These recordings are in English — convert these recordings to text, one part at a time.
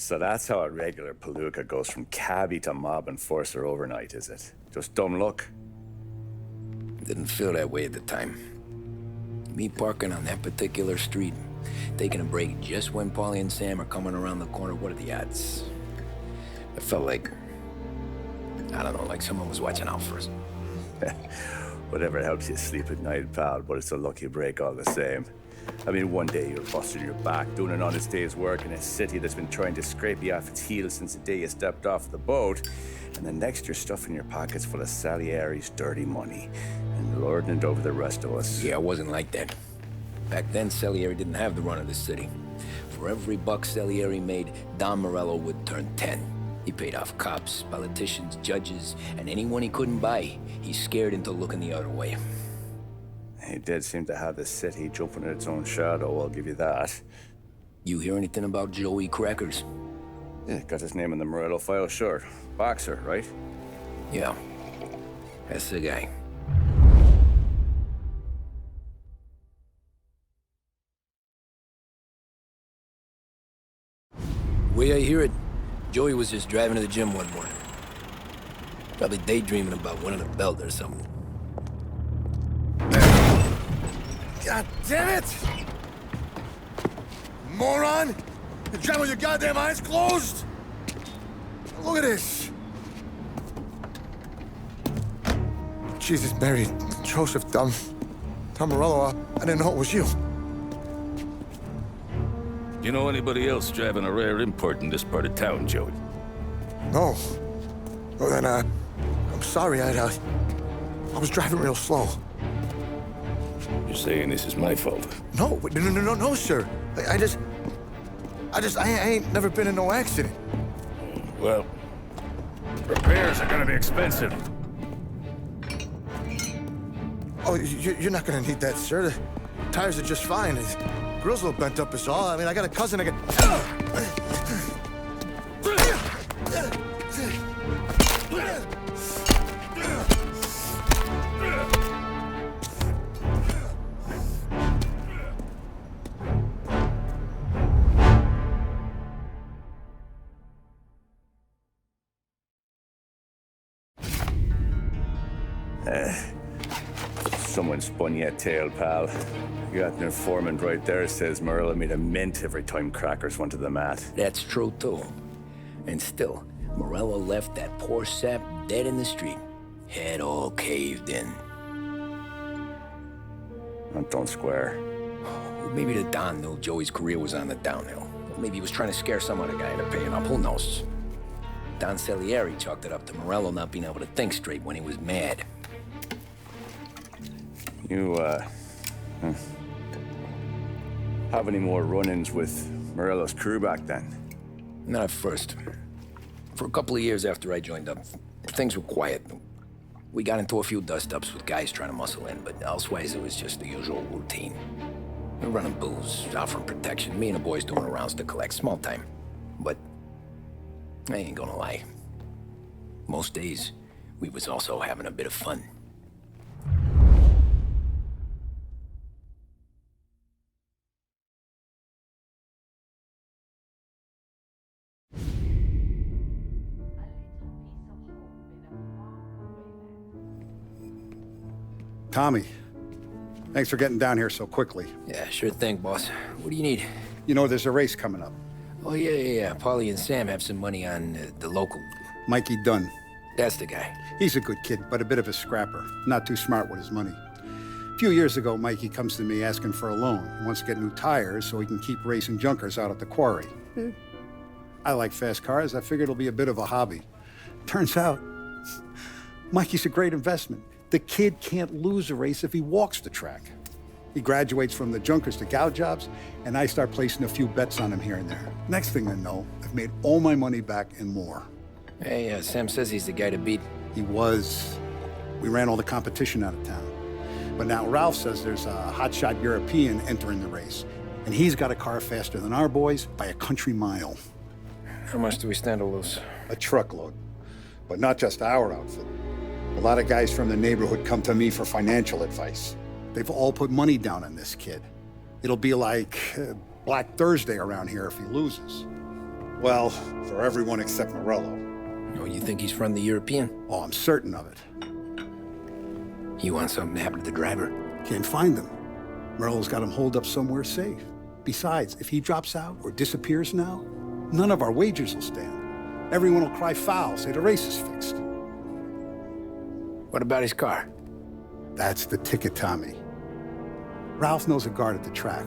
So that's how a regular palooka goes from cabbie to mob enforcer overnight, is it? Just dumb luck? Didn't feel that way at the time. Me parking on that particular street, taking a break just when Paulie and Sam are coming around the corner, what are the odds? It felt like, I don't know, like someone was watching out for us. Whatever helps you sleep at night, pal, but it's a lucky break all the same. I mean, one day you're busting your back, doing an honest day's work in a city that's been trying to scrape you off its heels since the day you stepped off the boat, and the next you're stuffing your pockets full of Salieri's dirty money and lording it over the rest of us. Yeah, it wasn't like that. Back then, Salieri didn't have the run of the city. For every buck Salieri made, Don Morello would turn 10. He paid off cops, politicians, judges, and anyone he couldn't buy, he scared into looking the other way. He did seem to have the city jumping in its own shadow, I'll give you that. You hear anything about Joey Crackers? Yeah, got his name in the Morello file, sure. Boxer, right? Yeah, that's the guy. Way I hear it, Joey was just driving to the gym one morning. Probably daydreaming about winning a belt or something. God damn it! Moron! You're driving with your goddamn eyes closed? Look at this! Jesus, Mary, Joseph, Tom Morello, I didn't know it was you. You know anybody else driving a rare import in this part of town, Joey? No. Well, then, I'm sorry, I was driving real slow. You're saying this is my fault? No, no, sir. I ain't never been in no accident. Well, repairs are gonna be expensive. Oh, you're not gonna need that, sir. The tires are just fine. The grill's a little bent up is all. I mean, I got a cousin I Someone spun you a tale, pal. You got an informant right there says Morello made a mint every time Crackers went to the mat. That's true, too. And still, Morello left that poor sap dead in the street. Head all caved in. Don't square. Maybe the Don knew Joey's career was on the downhill. Maybe he was trying to scare some other guy into paying up. Who knows? Don Salieri chalked it up to Morello not being able to think straight when he was mad. You, have any more run-ins with Morello's crew back then? Not at first. For a couple of years after I joined up, things were quiet. We got into a few dust-ups with guys trying to muscle in, but elsewise it was just the usual routine. We're running booze, offering protection, me and the boys doing the rounds to collect, small time. But I ain't gonna lie. Most days, we was also having a bit of fun. Tommy, thanks for getting down here so quickly. Yeah, sure thing, boss. What do you need? You know, there's a race coming up. Oh, yeah. Paulie and Sam have some money on the local. Mikey Dunn. That's the guy. He's a good kid, but a bit of a scrapper. Not too smart with his money. A few years ago, Mikey comes to me asking for a loan. He wants to get new tires so he can keep racing junkers out at the quarry. I like fast cars. I figured it'll be a bit of a hobby. Turns out, Mikey's a great investment. The kid can't lose a race if he walks the track. He graduates from the junkers to gal jobs, and I start placing a few bets on him here and there. Next thing I know, I've made all my money back and more. Hey, Sam says he's the guy to beat. He was. We ran all the competition out of town. But now Ralph says there's a hotshot European entering the race, and he's got a car faster than our boys by a country mile. How much do we stand to lose? A truckload. But not just our outfit. A lot of guys from the neighborhood come to me for financial advice. They've all put money down on this kid. It'll be like Black Thursday around here if he loses. Well, for everyone except Morello. Oh, you think he's from the European? Oh, I'm certain of it. You want something to happen to the driver? Can't find him. Morello's got him holed up somewhere safe. Besides, if he drops out or disappears now, none of our wagers will stand. Everyone will cry foul, say the race is fixed. What about his car? That's the ticket, Tommy. Ralph knows a guard at the track.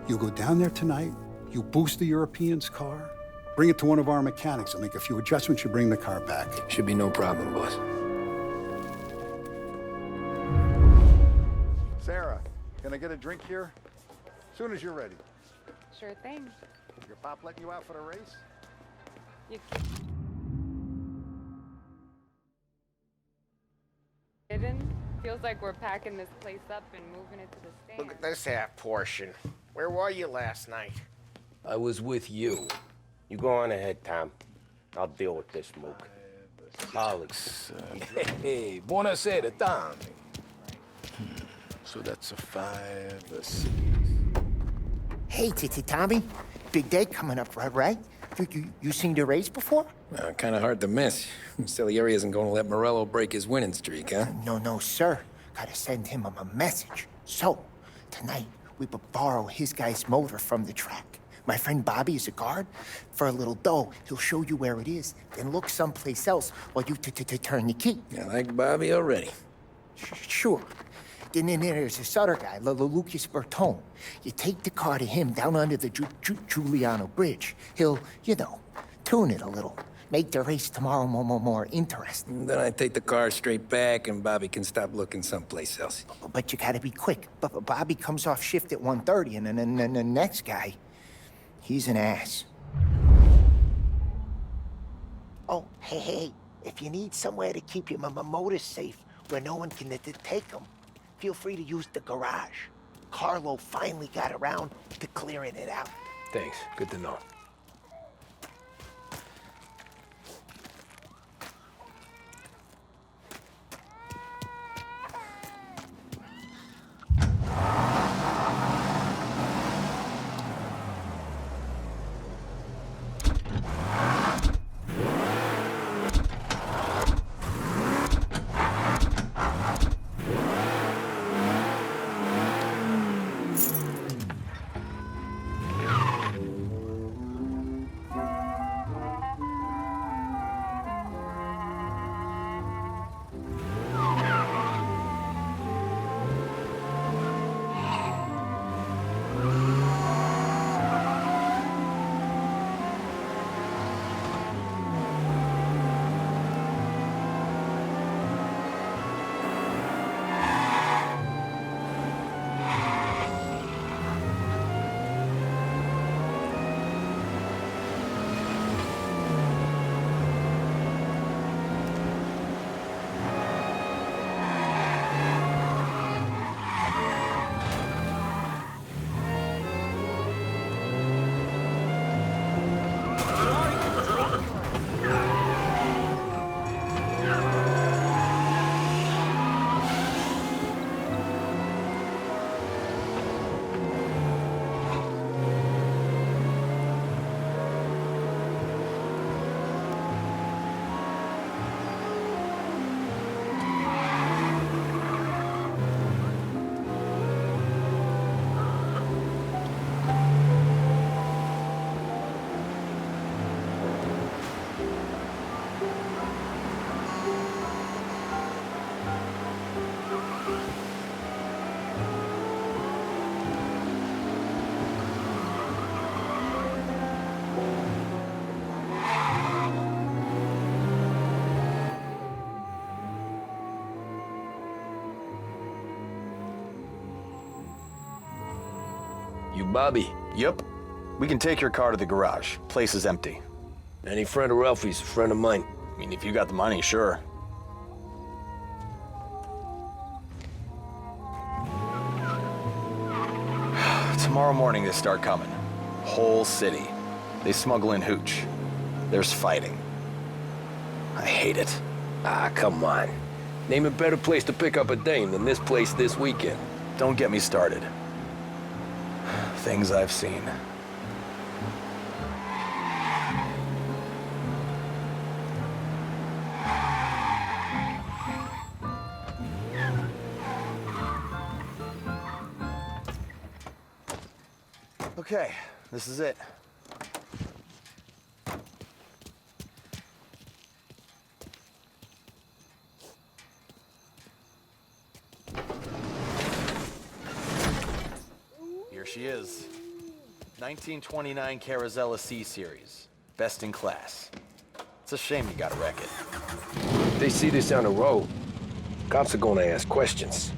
You go down there tonight, you boost the European's car, bring it to one of our mechanics, and make a few adjustments, you bring the car back. Should be no problem, boss. Sarah, can I get a drink here? As soon as you're ready. Sure thing. Your pop letting you out for the race? You kidding? Feels like we're packing this place up and moving it to the stand. Look at this half portion. Where were you last night? I was with you. You go on ahead, Tom. I'll deal with this mook. Alex, Hey, buonasera, Tom. so that's a 5, a 6. Hey, Tommy. Big day coming up, right? You seen the race before? Kind of hard to miss. Salieri isn't going to let Morello break his winning streak, huh? No, sir. Gotta send him a message. So, tonight, we borrow his guy's motor from the track. My friend Bobby is a guard. For a little dough, he'll show you where it is, then look someplace else while you turn the key. I like Bobby already. Sure. Then there's this other guy, Lucas Bertone. You take the car to him down under the Giuliano Bridge. He'll, tune it a little. Make the race tomorrow more interesting. Then I take the car straight back and Bobby can stop looking someplace else. But you gotta be quick. But Bobby comes off shift at 1:30, and then the next guy, he's an ass. Oh, hey, if you need somewhere to keep your motor safe where no one can take them, feel free to use the garage. Carlo finally got around to clearing it out. Thanks. Good to know. You Bobby? Yep. We can take your car to the garage. Place is empty. Any friend of Ralphie's a friend of mine. I mean, if you got the money, sure. Tomorrow morning they start coming. Whole city. They smuggle in hooch. There's fighting. I hate it. Ah, come on. Name a better place to pick up a dame than this place this weekend. Don't get me started. Things I've seen. Okay, this is it. Here she is. 1929 Carazella C-Series. Best in class. It's a shame you gotta wreck it. They see this on the road. Cops are gonna ask questions.